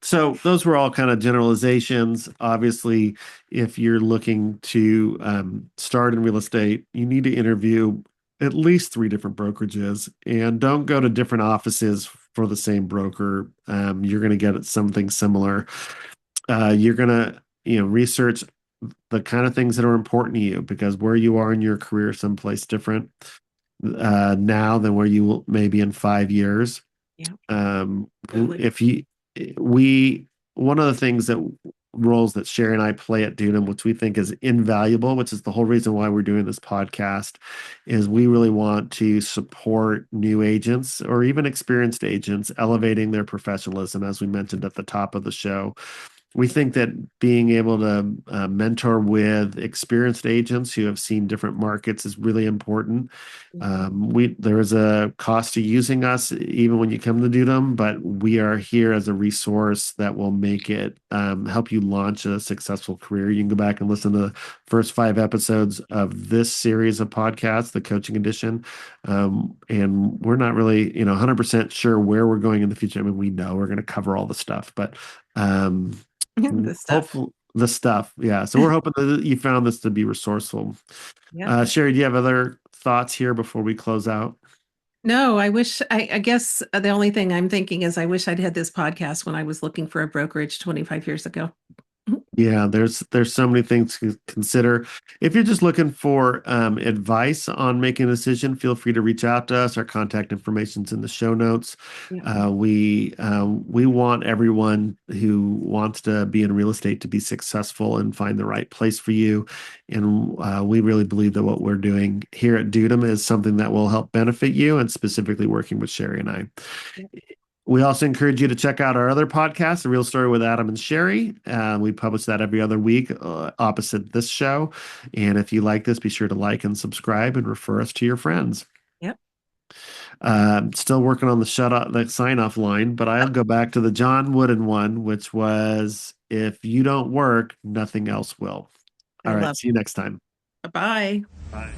So those were all kind of generalizations. Obviously, if you're looking to start in real estate, you need to interview at least three different brokerages and don't go to different offices for the same broker. You're going to get something similar. You're going to, research the kind of things that are important to you because where you are in your career is someplace different now than where you will maybe in 5 years. Yeah, Um, absolutely. if you, we, one of the things that roles that Sherry and I play at Dunham, which we think is invaluable, which is the whole reason why we're doing this podcast, is we really want to support new agents or even experienced agents elevating their professionalism, as we mentioned at the top of the show. We think that being able to mentor with experienced agents who have seen different markets is really important. Mhm. There is a cost to using us, even when you come to do them, but we are here as a resource that will make it help you launch a successful career. You can go back and listen to the first 5 episodes of this series of podcasts, the coaching edition. And we're not really, 100% sure where we're going in the future. I mean, we know we're going to cover all the stuff, but um, The stuff. hopefully the stuff. Yeah. So we're hoping that you found this to be resourceful. Yep. Sherry, do you have other thoughts here before we close out? No, I guess the only thing I'm thinking is I wish I'd had this podcast when I was looking for a brokerage 25 years ago. Yeah, there's so many things to consider. If you're just looking for advice on making a decision, feel free to reach out to us. Our contact information's in the show notes. Yeah. We want everyone who wants to be in real estate to be successful and find the right place for you. And we really believe that what we're doing here at Dudum is something that will help benefit you, and specifically working with Sherry and I. Yeah. We also encourage you to check out our other podcast, The Real Story with Adam and Sherry. We publish that every other week, opposite this show. And if you like this, be sure to like and subscribe and refer us to your friends. Yep. Still working on the sign off line, but I'll go back to the John Wooden one, which was, if you don't work, nothing else will. I All right. love See you next time. it. Bye. Bye.